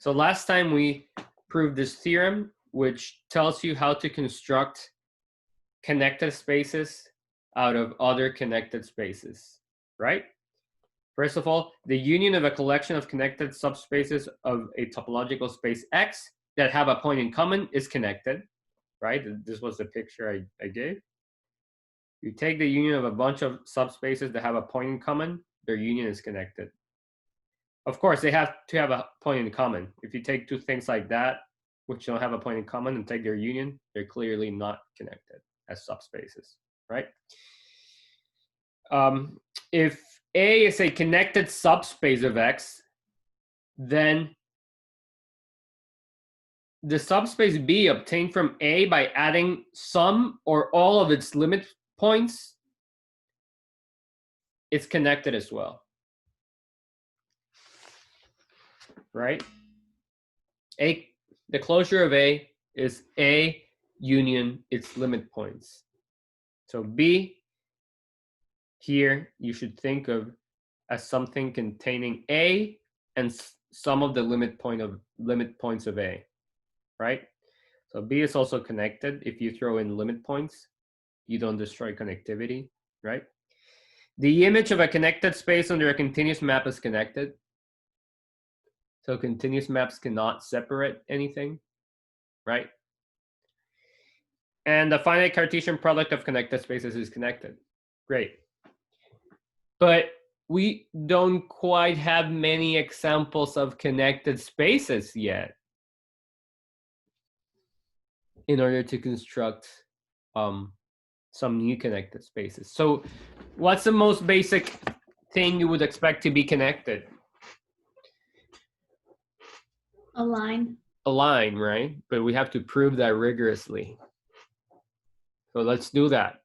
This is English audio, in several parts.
So last time we proved this theorem, which tells you how to construct connected spaces out of other connected spaces, right? First of all, the union of a collection of connected subspaces of a topological space X that have a point in common is connected, right? This was the picture I gave. You take the union of a bunch of subspaces that have a point in common, their union is connected. Of course, they have to have a point in common. If you take two things like that, which don't have a point in common, and take their union, they're clearly not connected as subspaces, right? If A is a connected subspace of X, then the subspace B obtained from A by adding some or all of its limit points is connected as well, right? The closure of A is A union its limit points. So B here you should think of as something containing A and some of the limit points of A, right? So B is also connected. If you throw in limit points, you don't destroy connectivity, right? The image of a connected space under a continuous map is connected. So continuous maps cannot separate anything, right? And the finite Cartesian product of connected spaces is connected. Great. But we don't quite have many examples of connected spaces yet in order to construct some new connected spaces. So what's the most basic thing you would expect to be connected? A line. A line, right? But we have to prove that rigorously. So let's do that.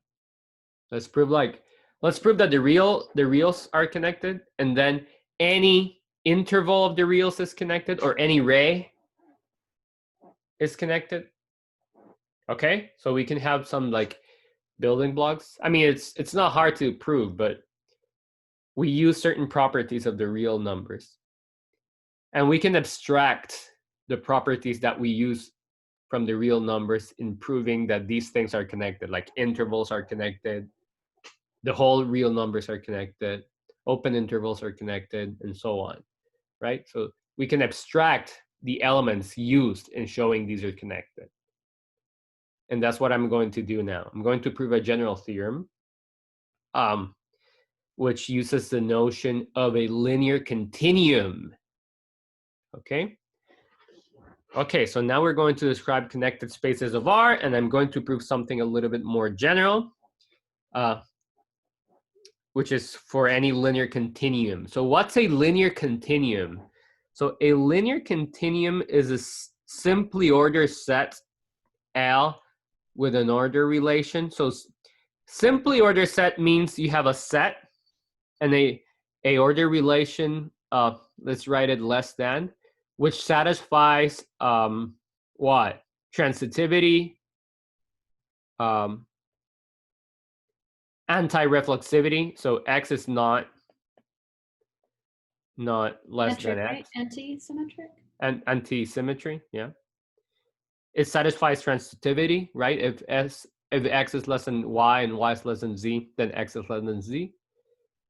Let's prove that the reals are connected, and then any interval of the reals is connected, or any ray is connected. Okay, so we can have some like building blocks. I mean, it's not hard to prove, but we use certain properties of the real numbers, and we can abstract the properties that we use from the real numbers in proving that these things are connected, like intervals are connected, the whole real numbers are connected, open intervals are connected, and so on, right? So we can abstract the elements used in showing these are connected. And that's what I'm going to do now. I'm going to prove a general theorem, which uses the notion of a linear continuum, okay? Okay, so now we're going to describe connected spaces of R, and I'm going to prove something a little bit more general, which is for any linear continuum. So what's a linear continuum? So a linear continuum is a simply ordered set L with an order relation. So simply ordered set means you have a set and a order relation, let's write it less than, which satisfies what? Transitivity, anti-reflexivity. So X is not less than X. Right? Anti-symmetric? And anti-symmetry, yeah. It satisfies transitivity, right? If X is less than Y and Y is less than Z, then X is less than Z.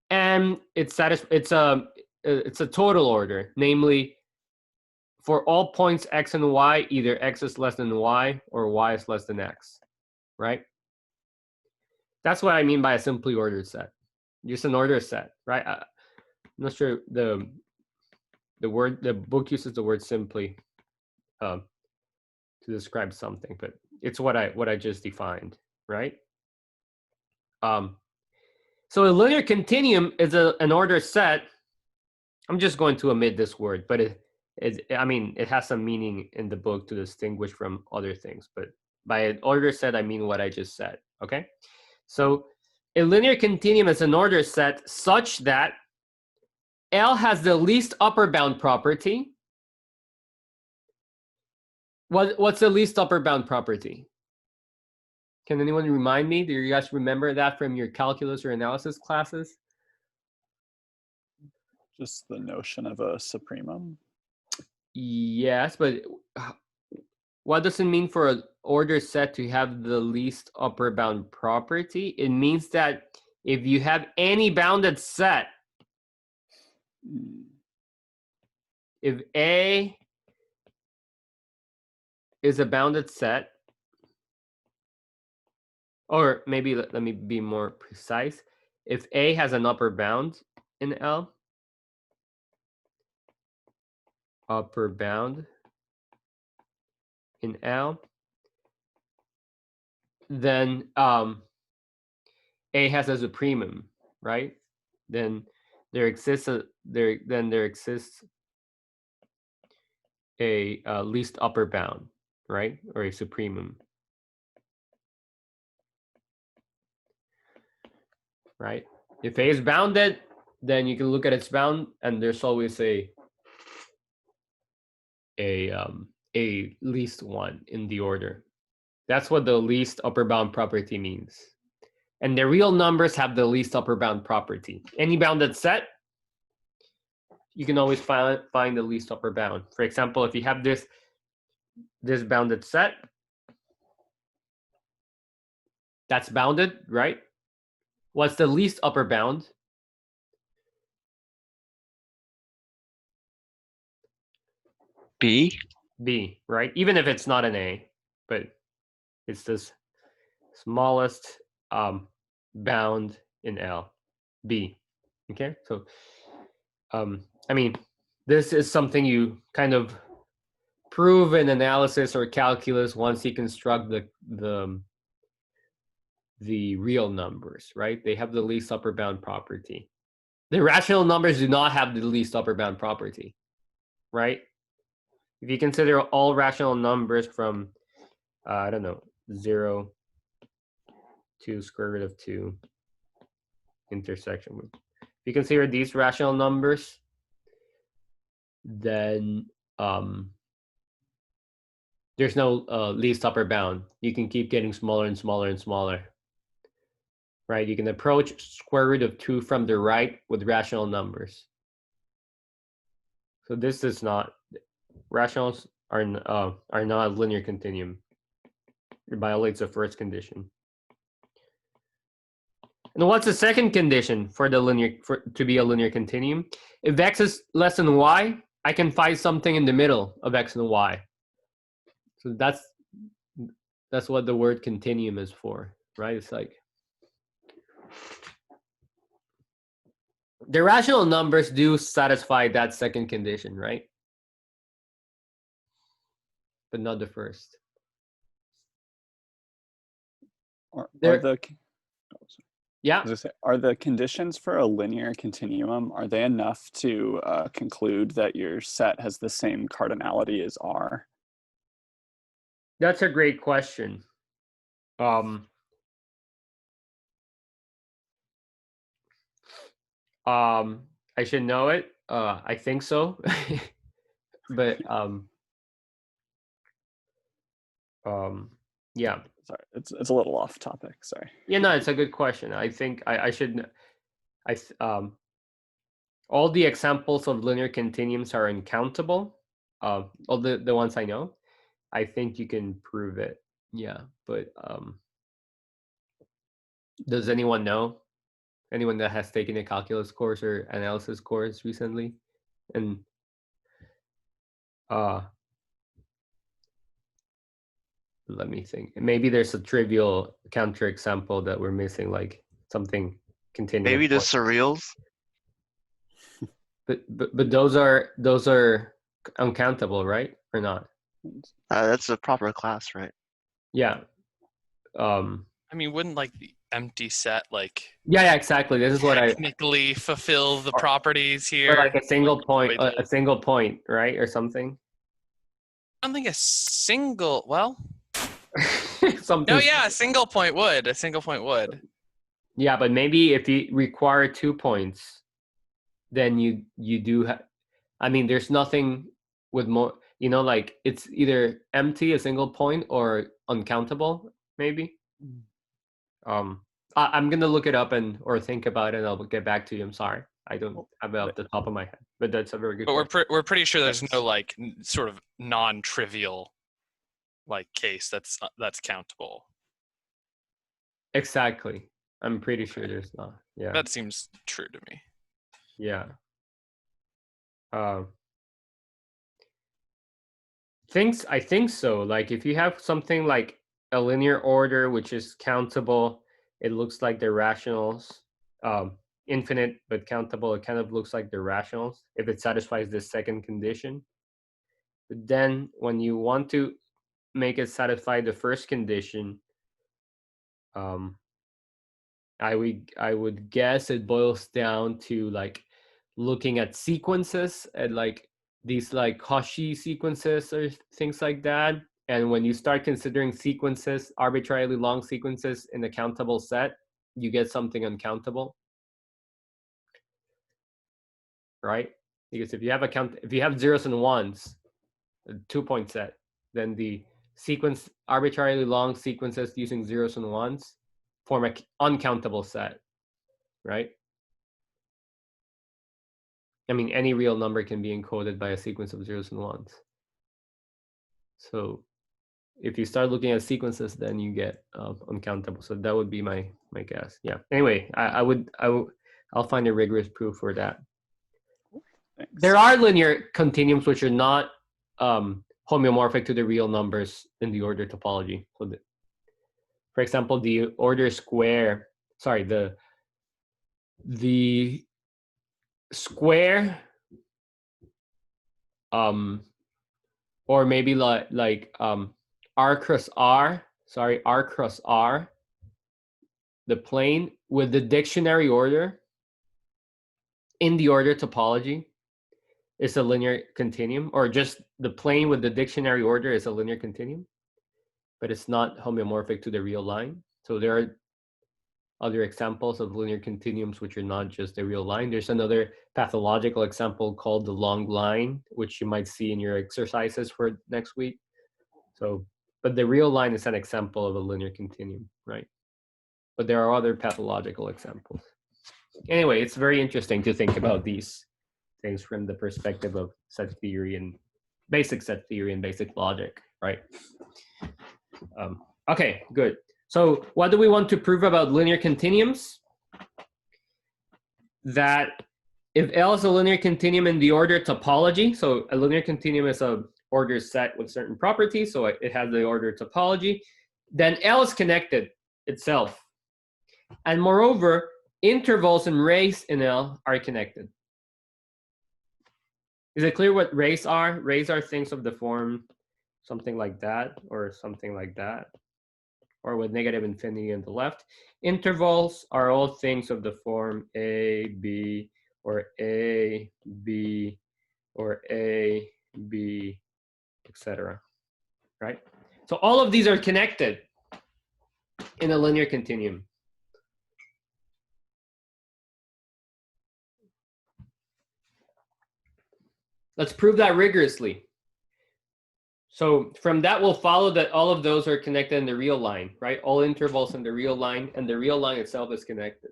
And it's a total order, namely for all points X and Y, either X is less than Y or Y is less than X, right? That's what I mean by a simply ordered set. Just an ordered set, right? I'm not sure the book uses the word simply to describe something, but it's what I just defined, right? So a linear continuum is an ordered set. I'm just going to omit this word, but it has some meaning in the book to distinguish from other things. But by an ordered set, I mean what I just said, okay? So a linear continuum is an ordered set such that L has the least upper bound property. What's the least upper bound property? Can anyone remind me? Do you guys remember that from your calculus or analysis classes? Just the notion of a supremum. Yes, but what does it mean for an order set to have the least upper bound property? It means that if you have any bounded set, if A is a bounded set, or maybe let me be more precise. If A has an upper bound in L, upper bound in L, then A has a supremum, right? Then there exists a least upper bound, right? Or a supremum, right? If A is bounded, then you can look at its bound, and there's always a least one in the order. That's what the least upper bound property means. And the real numbers have the least upper bound property. Any bounded set, you can always find the least upper bound. For example, if you have this bounded set, that's bounded, right? What's the least upper bound? B. B, right? Even if it's not an A, but it's this smallest bound in L, B. Okay, so I mean, this is something you kind of prove in analysis or calculus once you construct the real numbers, right? They have the least upper bound property. The rational numbers do not have the least upper bound property, right? If you consider all rational numbers from, I don't know, 0 to square root of 2 intersection. If you consider these rational numbers, then there's no least upper bound. You can keep getting smaller and smaller and smaller, right? You can approach square root of 2 from the right with rational numbers. So this is not, rationals are not a linear continuum. It violates the first condition. And what's the second condition for to be a linear continuum? If x is less than y, I can find something in the middle of x and y. So that's what the word continuum is for, right? It's like the rational numbers do satisfy that second condition, right? But not the first. Yeah. Are the conditions for a linear continuum, are they enough to conclude that your set has the same cardinality as R? That's a great question. I should know it. I think so. But yeah. Sorry, it's a little off topic. Sorry. Yeah, no, it's a good question. I think I should. All the examples of linear continuums are uncountable. All the ones I know. I think you can prove it. Yeah, but does anyone know? Anyone that has taken a calculus course or analysis course recently? And let me think. Maybe there's a trivial counterexample that we're missing, like something continuous. Maybe the surreals. But those are uncountable, right? Or not? That's a proper class, right? Yeah. I mean, wouldn't like the empty set Yeah, exactly. This is what technically fulfill the properties here? Or like a single point, right, or something. I don't think a single. Well, something. no, yeah, a single point would. Yeah, but maybe if you require 2 points, then you do have. I mean, there's nothing with more. Like it's either empty, a single point, or uncountable. Maybe. I'm gonna look it up or think about it, and I'll get back to you. I'm sorry. I don't have it off the top of my head, but that's a very good But question. we're pretty sure there's Yes. no like sort of non-trivial like case that's countable. Exactly. I'm pretty sure there's not. Yeah. That seems true to me. Yeah. I think so. Like if you have something like a linear order which is countable, it looks like the rationals. Infinite but countable, it kind of looks like the rationals if it satisfies the second condition. But then when you want to make it satisfy the first condition, I would guess it boils down to like looking at sequences and like these like Cauchy sequences or things like that. And when you start considering sequences, arbitrarily long sequences in a countable set, you get something uncountable, right? Because if you have zeros and ones, a 2-point set, then the sequence arbitrarily long sequences using zeros and ones form an uncountable set, right? I mean, any real number can be encoded by a sequence of zeros and ones. So if you start looking at sequences, then you get uncountable. So that would be my guess. Yeah. Anyway, I'll find a rigorous proof for that. Thanks. There are linear continuums which are not homeomorphic to the real numbers in the order topology. So for example, the order square, sorry, the square, or maybe like R cross R, the plane with the dictionary order in the order topology is a linear continuum, or just the plane with the dictionary order is a linear continuum, but it's not homeomorphic to the real line. So there are other examples of linear continuums which are not just the real line. There's another pathological example called the long line, which you might see in your exercises for next week. So, but the real line is an example of a linear continuum, right? But there are other pathological examples. Anyway, it's very interesting to think about these things from the perspective of set theory and basic set theory and basic logic, right? Okay, good. So what do we want to prove about linear continuums? That if L is a linear continuum in the order topology, so a linear continuum is a order set with certain properties, so it has the order topology, then L is connected itself. And moreover, intervals and rays in L are connected. Is it clear what rays are? Rays are things of the form something like that, or something like that, or with negative infinity on the left. Intervals are all things of the form A, B, or A, B, or A, B, etc. Right? So all of these are connected in a linear continuum. Let's prove that rigorously. So from that will follow that all of those are connected in the real line, right? All intervals in the real line, and the real line itself is connected.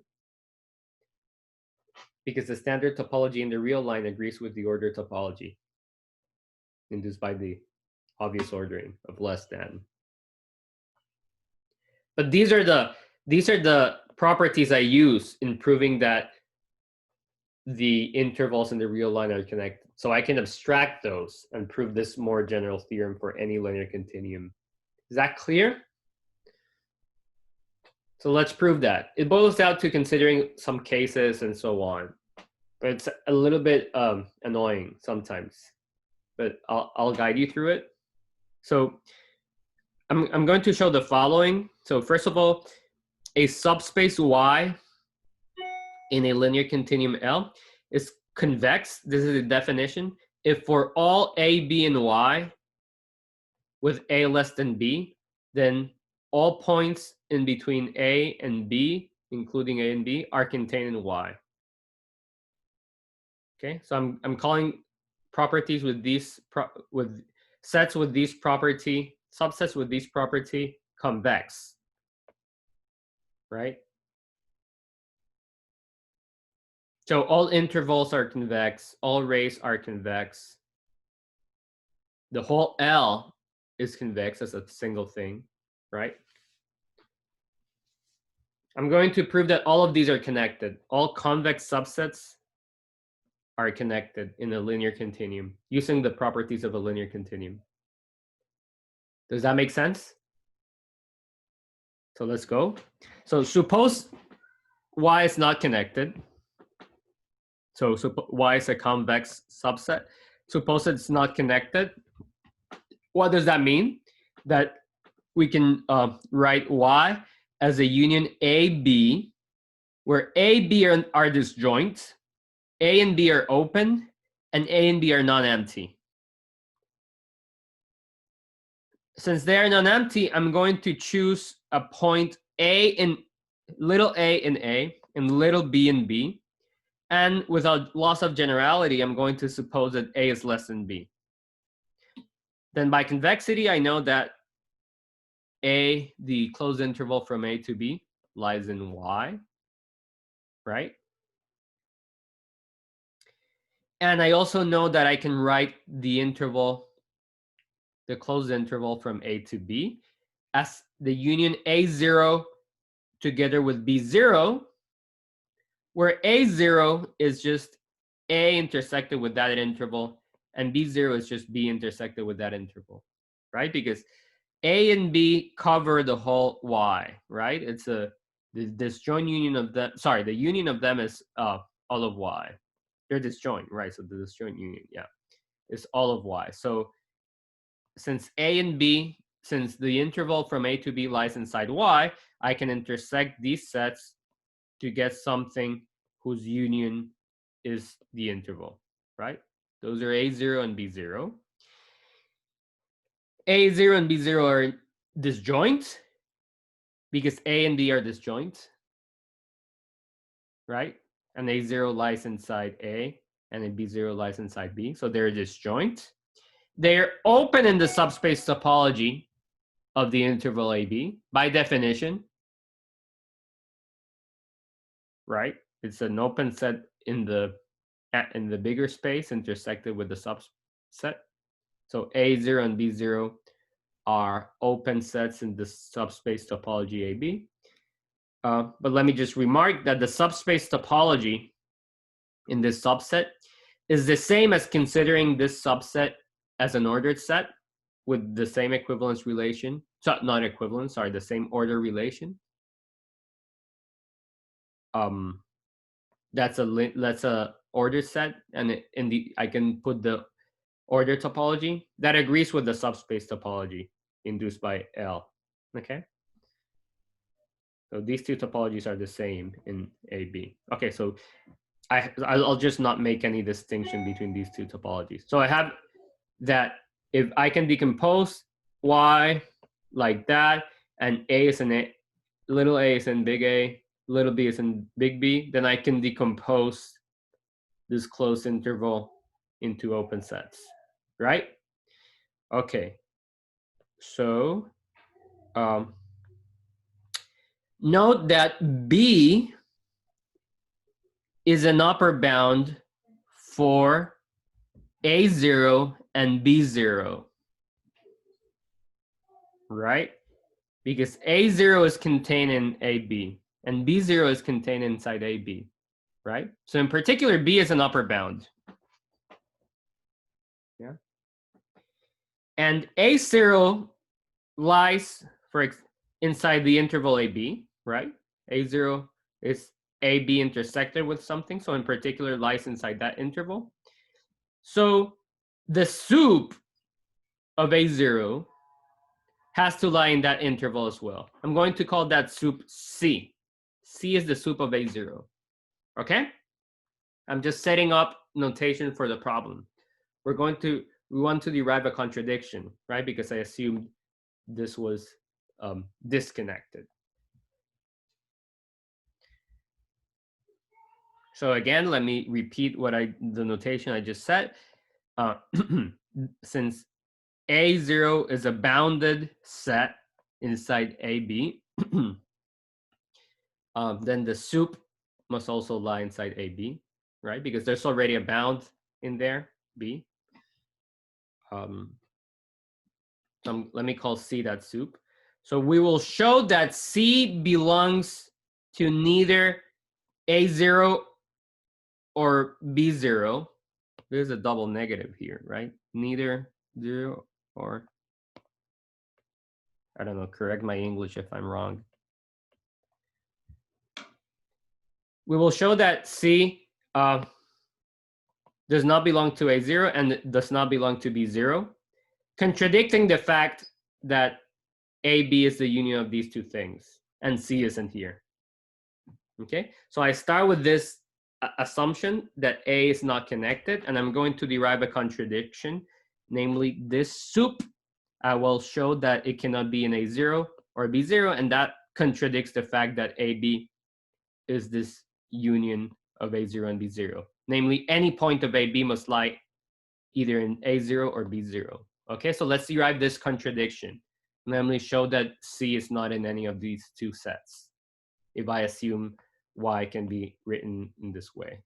Because the standard topology in the real line agrees with the order topology induced by the obvious ordering of less than. But these are the properties I use in proving that the intervals in the real line are connected. So I can abstract those and prove this more general theorem for any linear continuum. Is that clear? So let's prove that. It boils down to considering some cases and so on. But it's a little bit annoying sometimes. But I'll guide you through it. So I'm going to show the following. So first of all, a subspace Y in a linear continuum L is convex. This is the definition. If for all A, B, and Y with A less than B, then all points in between A and B, including A and B, are contained in Y. Okay, so I'm calling properties with these with sets with these property, subsets with these property convex, right? So all intervals are convex, all rays are convex. The whole L is convex as a single thing, right? I'm going to prove that all of these are connected. All convex subsets are connected in a linear continuum using the properties of a linear continuum. Does that make sense? So let's go. So suppose Y is not connected. So Y is a convex subset. Suppose it's not connected. What does that mean? That we can write Y as a union AB, where A, B are disjoint, A and B are open, and A and B are non-empty. Since they are non-empty, I'm going to choose a point A in little a in A and little b in B. And without loss of generality, I'm going to suppose that A is less than B. Then by convexity, I know that A, the closed interval from A to B, lies in Y, right? And I also know that I can write the interval, the closed interval from A to B, as the union A0 together with B0, where A0 is just A intersected with that interval, and B0 is just B intersected with that interval, right? Because A and B cover the whole Y, right? It's the disjoint union of them. Sorry, the union of them is all of Y. They're disjoint, right? So the disjoint union, yeah, is all of Y. So since A and B, since the interval from A to B lies inside Y, I can intersect these sets to get something whose union is the interval, right? Those are A0 and B0. A0 and B0 are disjoint because A and B are disjoint, right? And A0 lies inside A and then B0 lies inside B. So they're disjoint. They're open in the subspace topology of the interval AB by definition, right? It's an open set in the bigger space intersected with the subset. So A0 and B0 are open sets in the subspace topology AB. But let me just remark that the subspace topology in this subset is the same as considering this subset as an ordered set with the same equivalence relation. So not equivalence, sorry, the same order relation. That's a ordered set, and I can put the order topology that agrees with the subspace topology induced by L. Okay. So these two topologies are the same in AB. Okay, so I'll just not make any distinction between these two topologies. So I have that if I can decompose Y like that, and A is in A, little a is in big A, little b is in big B, then I can decompose this closed interval into open sets, right? Okay, so note that B is an upper bound for A0 and B0, right? Because A0 is contained in AB and B0 is contained inside AB, right? So in particular, B is an upper bound. Yeah. And A0 lies inside the interval AB, right? A0 is AB intersected with something, so in particular lies inside that interval. So the sup of A0 has to lie in that interval as well. I'm going to call that sup C. C is the sup of A0, okay? I'm just setting up notation for the problem. We want to derive a contradiction, right? Because I assumed this was disconnected. So again, let me repeat the notation I just said. Since A0 is a bounded set inside AB, then the sup must also lie inside AB. right? Because there's already a bound in there, B. Let me call C that soup. So we will show that C belongs to neither A0 or B0. There's a double negative here, right? Neither 0 or, I don't know, correct my English if I'm wrong. We will show that C does not belong to A0 and does not belong to B0, contradicting the fact that AB is the union of these two things and C isn't here. Okay, so I start with this assumption that A is not connected, and I'm going to derive a contradiction, namely this soup. I will show that it cannot be in A0 or B0, and that contradicts the fact that AB is this union of A0 and B0. Namely, any point of AB must lie either in A0 or B0. Okay, so let's derive this contradiction. Namely, show that C is not in any of these two sets, if I assume Y can be written in this way.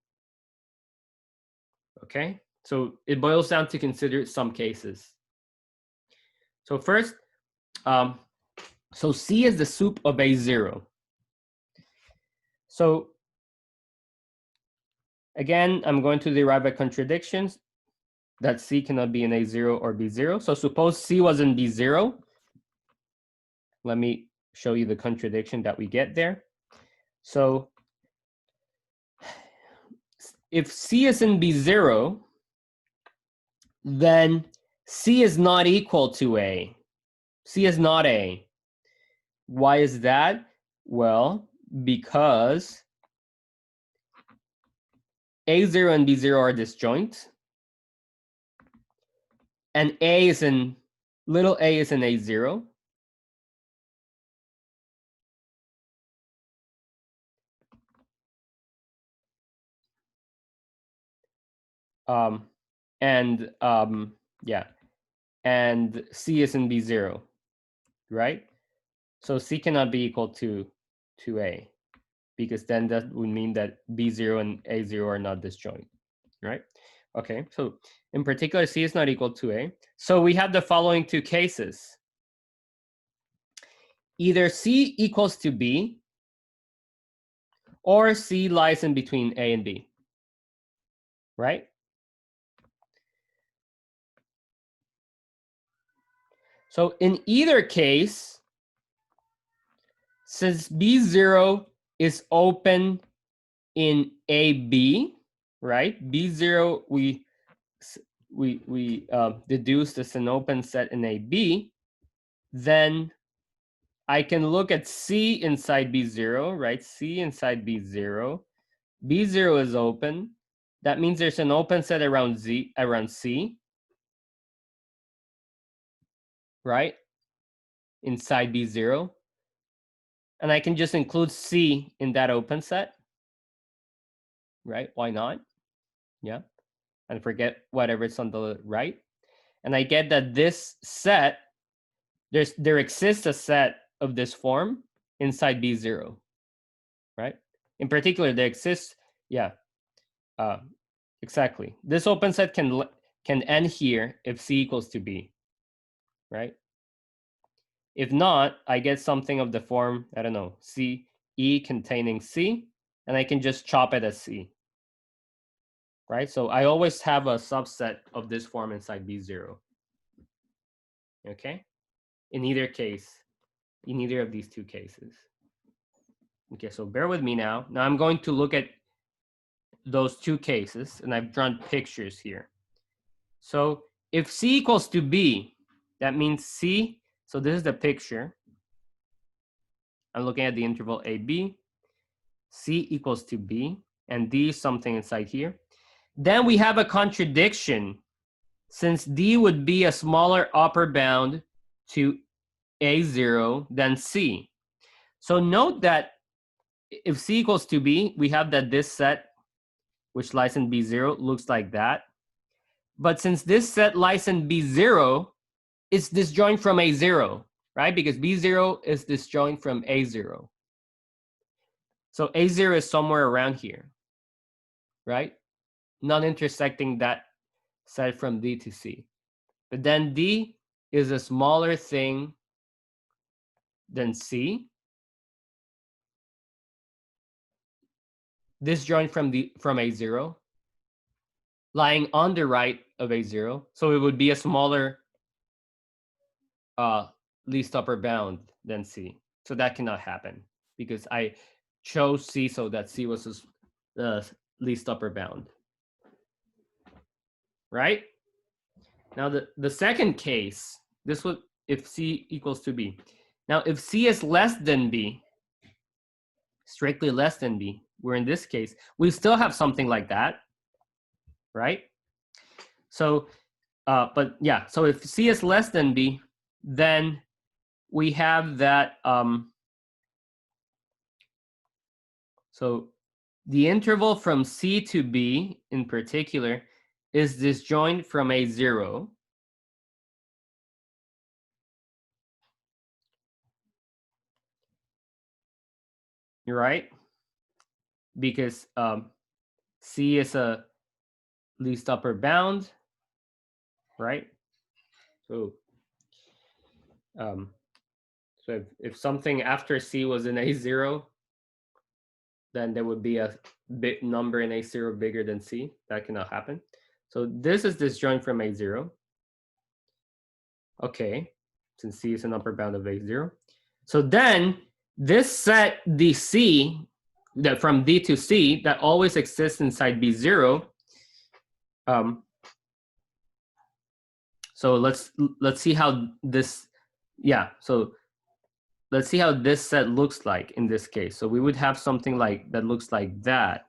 Okay, so it boils down to consider some cases. So first, so C is the soup of A0. So again, I'm going to derive a contradiction that C cannot be in A0 or B0. So suppose C was in B0. Let me show you the contradiction that we get there. So if C is in B0, then C is not equal to A. C is not A. Why is that? Well, because A0 and B0 are disjoint, and A is in, little a is in A0. Yeah, and C is in B0, right? So C cannot be equal to A, because then that would mean that B0 and A0 are not disjoint, right? Okay, so in particular, C is not equal to A. So we have the following two cases. Either C equals to B, or C lies in between A and B, right? So in either case, since B0 is open in AB, right? B0 we deduced as an open set in AB, then I can look at C inside B0, right? C inside B0. B0 is open. That means there's an open set around C, right? Inside B0. And I can just include C in that open set, right? Why not? Yeah. And forget whatever's on the right. And I get that this set, there exists a set of this form inside B0, right? In particular, there exists, yeah, exactly. This open set can end here if C equals to B, right? If not, I get something of the form, I don't know, C, E containing C, and I can just chop it as C, right? So I always have a subset of this form inside B0, okay? In either case, in either of these two cases. Okay, so bear with me now. Now I'm going to look at those two cases, and I've drawn pictures here. So if C equals to B, that means C, so this is the picture. I'm looking at the interval AB, C equals to B, and D is something inside here. Then we have a contradiction, since D would be a smaller upper bound to A0 than C. So note that if C equals to B, we have that this set, which lies in B0, looks like that. But since this set lies in B0, it's disjoint from A0, right? Because B0 is disjoint from A0. So A0 is somewhere around here, right? non-intersecting that set from D to C. But then D is a smaller thing than C. Disjoint from A0, lying on the right of A0. So it would be a smaller least upper bound than C. So that cannot happen because I chose C so that C was the least upper bound. Right? Now the second case, this would if C equals to B. Now if C is less than B, strictly less than B, where in this case, we still have something like that, right? So, but yeah, so if C is less than B, then we have that, so the interval from C to B in particular is disjoint from A0. You're right? Because C is a least upper bound, right? So, so if something after C was in A0, then there would be a bit number in A0 bigger than C. That cannot happen. So this is disjoint from A0. Okay, since C is an upper bound of A0. So then this set DC, that from D to C, that always exists inside B0. So let's see how this, yeah, so let's see how this set looks like in this case. So we would have something like that looks like that,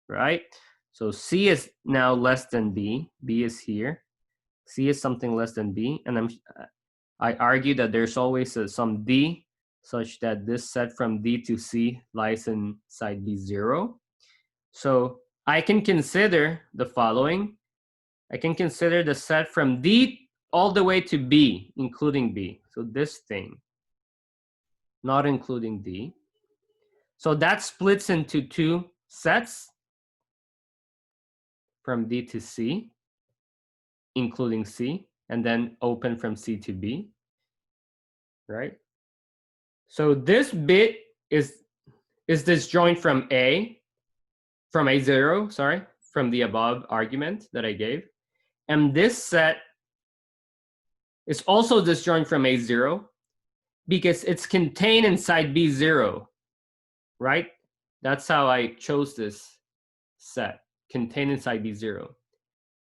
right? So C is now less than B. B is here. C is something less than B, and I argue that there's always some D such that this set from D to C lies inside B0. So I can consider the following. I can consider the set from D all the way to B, including B. So this thing, not including D. So that splits into two sets from D to C, including C, and then open from C to B, right? So this bit is disjoint from A0, sorry, from the above argument that I gave. And this set is also disjoint from A0 because it's contained inside B0, right? That's how I chose this set, contained inside B0.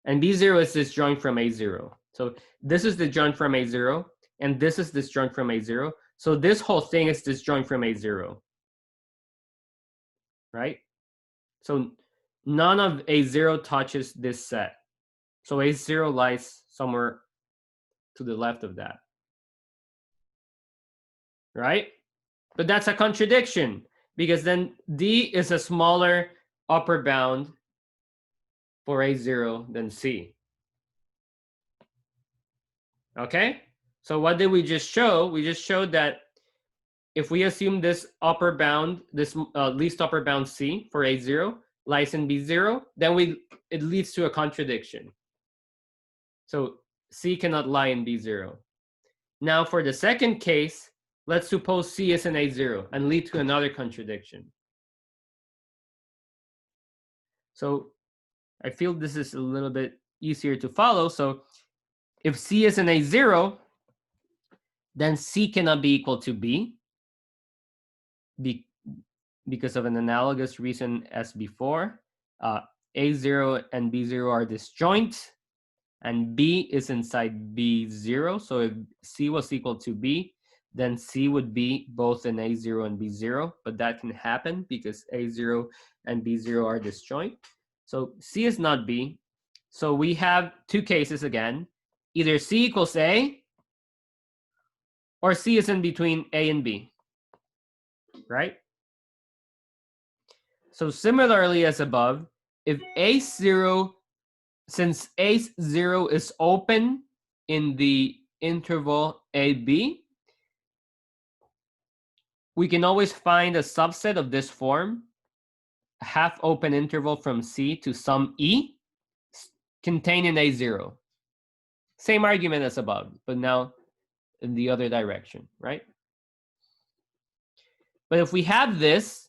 And B0 is disjoint from A0. So this is disjoint from A0, and this is disjoint from A0. So this whole thing is disjoint from A0, right? So none of A0 touches this set. So A0 lies somewhere to the left of that, right? But that's a contradiction because then D is a smaller upper bound for A0 than C. Okay? So what did we just show? We just showed that if we assume this upper bound, this least upper bound C for A0 lies in B0, then it leads to a contradiction. So C cannot lie in B0. Now for the second case, let's suppose C is in A0 and lead to another contradiction. So I feel this is a little bit easier to follow. So if C is in A0, then C cannot be equal to B because of an analogous reason as before. A0 and B0 are disjoint, and B is inside B0. So if C was equal to B, then C would be both in A0 and B0, but that can happen because A0 and B0 are disjoint. So C is not B. So we have two cases again. Either C equals A, or C is in between A and B, right? So similarly as above, if A0, since A0 is open in the interval AB, we can always find a subset of this form, a half open interval from C to some E, contained in A0. Same argument as above, but now in the other direction, right? But if we have this,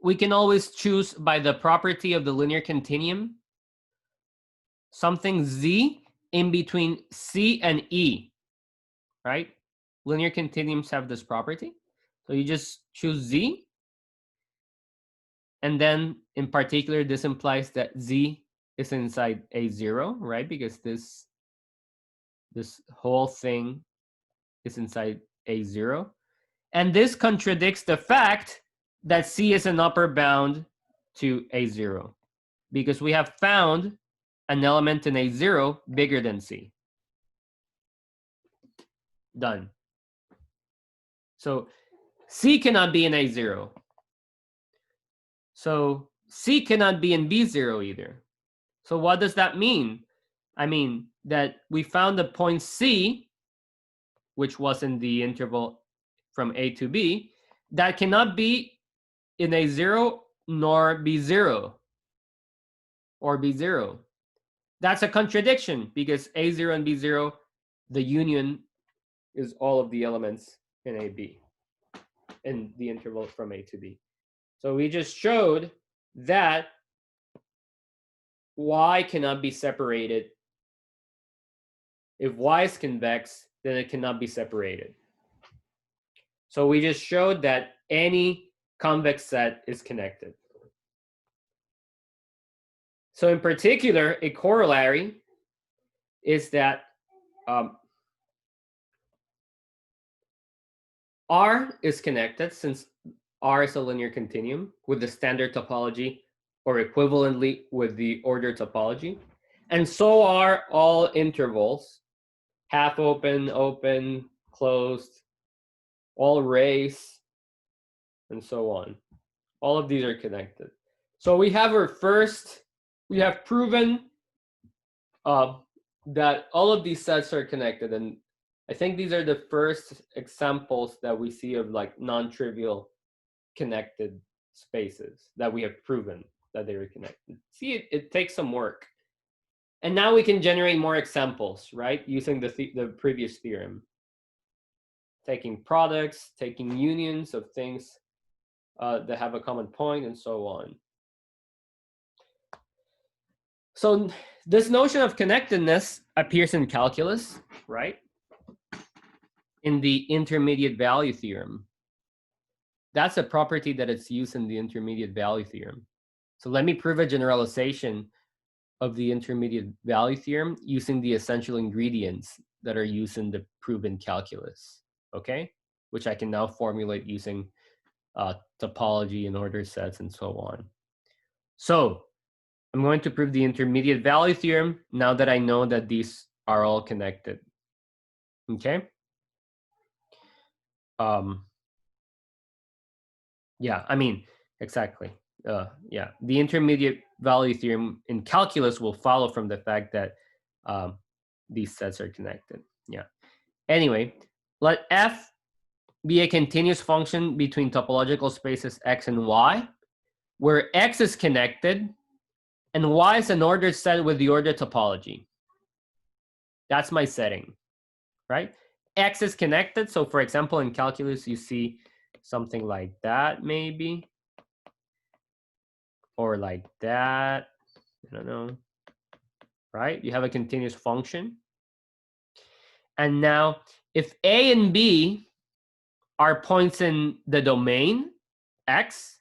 we can always choose by the property of the linear continuum something Z in between C and E, right? Linear continuums have this property. So you just choose Z. And then in particular, this implies that Z is inside A0, right? Because this whole thing is inside A0. And this contradicts the fact that C is an upper bound to A0, because we have found an element in A0 bigger than C. Done. So C cannot be in A0. So C cannot be in B0 either. So what does that mean? I mean that we found the point C, which was in the interval from A to B, that cannot be in A0 nor B0 or B0. That's a contradiction, because A0 and B0, the union is all of the elements in AB in the interval from A to B. So we just showed that Y cannot be separated. If Y is convex, then it cannot be separated. So we just showed that any convex set is connected. So in particular, a corollary is that R is connected, since R is a linear continuum, with the standard topology, or equivalently with the ordered topology. And so are all intervals, half open, open, closed, all race, and so on. All of these are connected. So we have proven that all of these sets are connected. And I think these are the first examples that we see of like non-trivial connected spaces that we have proven that they were connected. See, it takes some work. And now we can generate more examples, right? Using the previous theorem. Taking products, taking unions of things that have a common point, and so on. So this notion of connectedness appears in calculus, right? In the intermediate value theorem. That's a property that is used in the intermediate value theorem. So let me prove a generalization of the intermediate value theorem using the essential ingredients that are used in the proven calculus, okay? Which I can now formulate using topology and order sets and so on. So I'm going to prove the intermediate value theorem now that I know that these are all connected, okay? Yeah, I mean, exactly. Yeah, the intermediate value theorem in calculus will follow from the fact that these sets are connected. Yeah. Anyway, let F be a continuous function between topological spaces X and Y, where X is connected and Y is an ordered set with the ordered topology. That's my setting, right? X is connected. So for example, in calculus, you see something like that, maybe. Or like that, I don't know, right? You have a continuous function. And now, if A and B are points in the domain, X,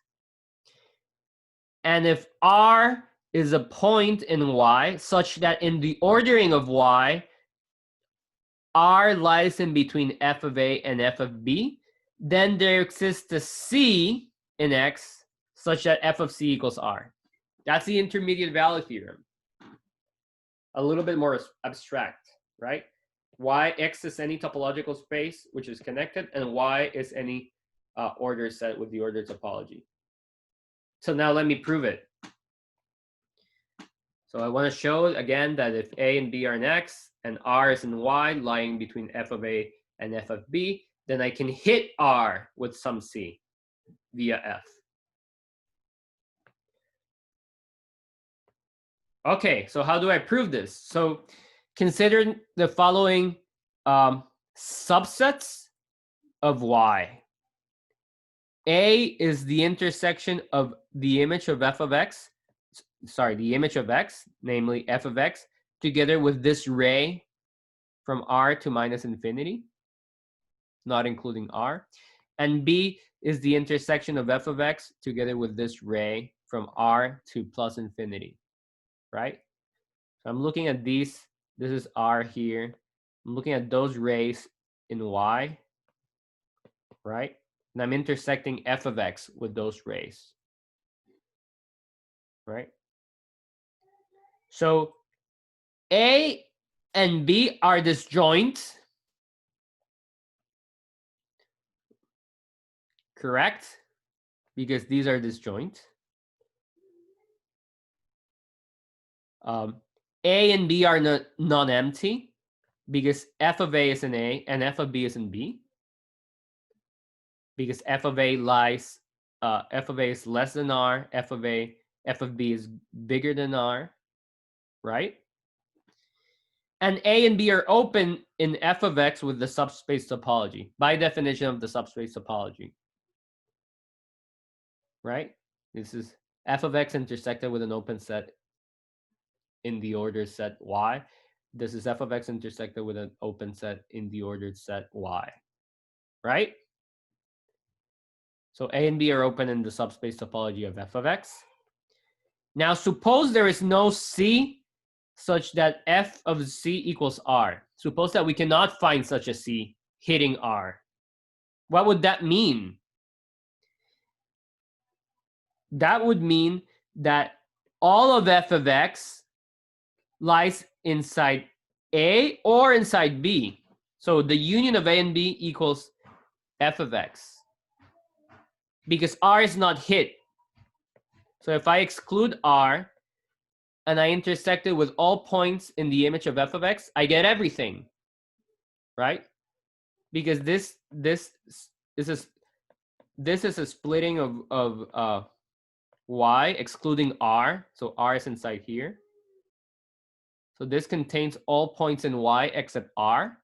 and if R is a point in Y, such that in the ordering of Y, R lies in between f of A and f of B, then there exists a C in X such that f of C equals R. That's the intermediate value theorem. A little bit more abstract, right? Y, X is any topological space which is connected, and Y is any order set with the order topology. So now let me prove it. So I want to show again that if A and B are in X and R is in Y, lying between f of A and f of B, then I can hit R with some C via F. Okay, so how do I prove this? So consider the following subsets of Y. A is the intersection of the image of f of x, sorry, the image of x, namely f of x, together with this ray from R to minus infinity, not including R. And B is the intersection of f of x together with this ray from R to plus infinity, right? So I'm looking at these. This is R here. I'm looking at those rays in Y, right? And I'm intersecting f of x with those rays, right? So A and B are disjoint, correct? Because these are disjoint. A and B are non-empty because f of A is in A and f of B is in B. Because f of A lies, f of A is less than R, f of B is bigger than R, right? And A and B are open in f of x with the subspace topology, by definition of the subspace topology, right? This is f of x intersected with an open set in the ordered set Y. This is f of x intersected with an open set in the ordered set Y, right? So A and B are open in the subspace topology of f of x. Now suppose there is no C such that f of C equals R. Suppose that we cannot find such a C hitting R. What would that mean? That would mean that all of f of x lies inside A or inside B. So the union of A and B equals f of x. Because R is not hit. So if I exclude R and I intersect it with all points in the image of f of x, I get everything, right? Because this is a splitting of Y excluding R. So R is inside here. So this contains all points in Y except R.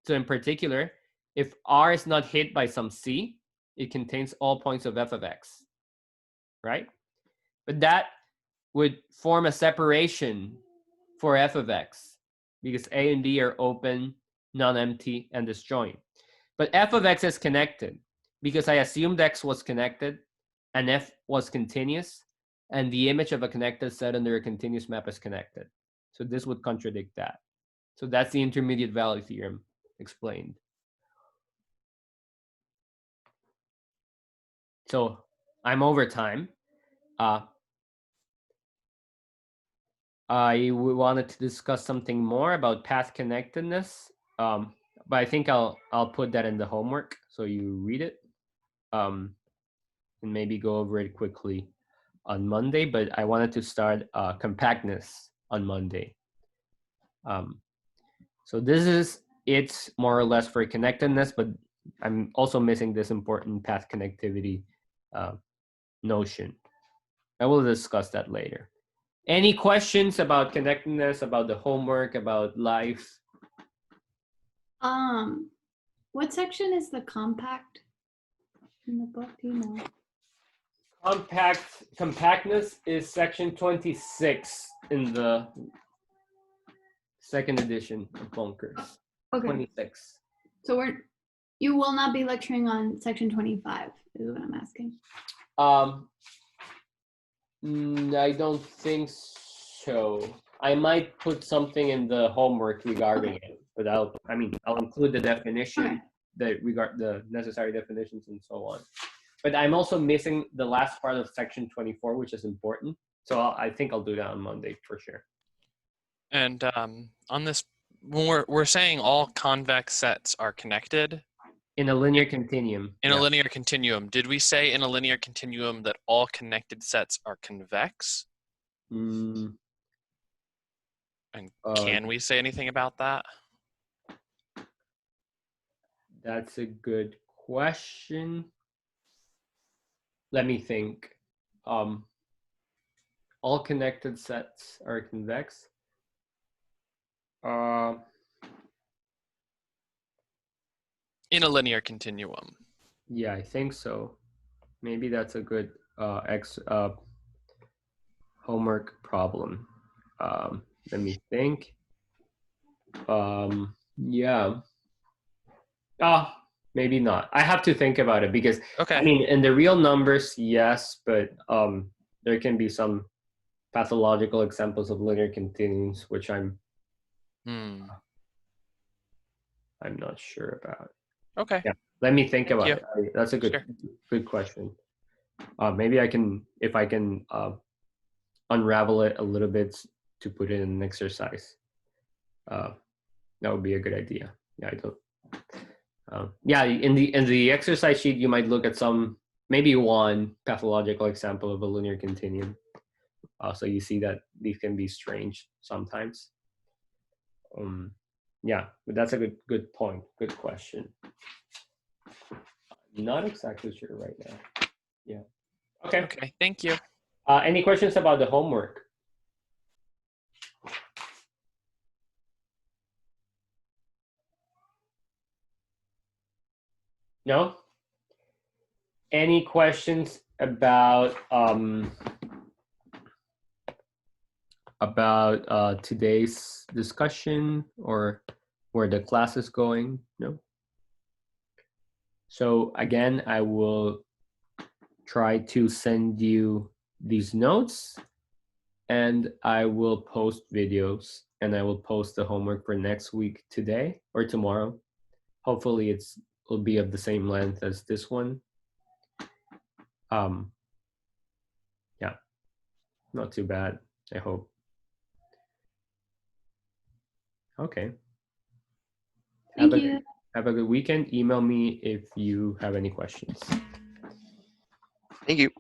So in particular, if R is not hit by some C, it contains all points of f of x, right? But that would form a separation for f of x because A and B are open, non-empty, and disjoint. But f of x is connected because I assumed x was connected and f was continuous, and the image of a connected set under a continuous map is connected. So this would contradict that. So that's the intermediate value theorem explained. So I'm over time. I wanted to discuss something more about path connectedness, but I think I'll put that in the homework so you read it, and maybe go over it quickly on Monday. But I wanted to start compactness on Monday. So this is it more or less for connectedness, but I'm also missing this important path connectivity notion. I will discuss that later. Any questions about connectedness, about the homework, about life? What section is the compact in the book? Do you know? Compactness is section 26 in the second edition of Bunkers. Okay. 26. So you will not be lecturing on section 25, is what I'm asking. I don't think so. I might put something in the homework regarding it, but I'll include the definition, the necessary definitions and so on. But I'm also missing the last part of section 24, which is important. So I think I'll do that on Monday for sure. And on this, when we're saying all convex sets are connected in a linear continuum. In a linear continuum, did we say in a linear continuum that all connected sets are convex? And can we say anything about that? That's a good question. Let me think. all connected sets are convex. In a linear continuum. Yeah, I think so. Maybe that's a good homework problem. Let me think. Yeah. Maybe not. I have to think about it because Okay. I mean, in the real numbers, yes, but there can be some pathological examples of linear continuums which I'm not sure about. Okay. Yeah, let me think Thank about you. it. That's a good question. Maybe I can, if I can unravel it a little bit to put it in an exercise. That would be a good idea. Yeah, I don't. Yeah, in the exercise sheet, you might look at maybe one pathological example of a linear continuum. So you see that these can be strange sometimes. Yeah, but that's a good point. Good question. Not exactly sure right now. Yeah. Okay. Okay. Thank you. Any questions about the homework? No? Any questions about today's discussion or where the class is going? No? So again, I will try to send you these notes and I will post videos and I will post the homework for next week today or tomorrow. Hopefully will be of the same length as this one. Yeah, not too bad, I hope. Okay. Thank you. Have a good weekend. Email me if you have any questions. Thank you.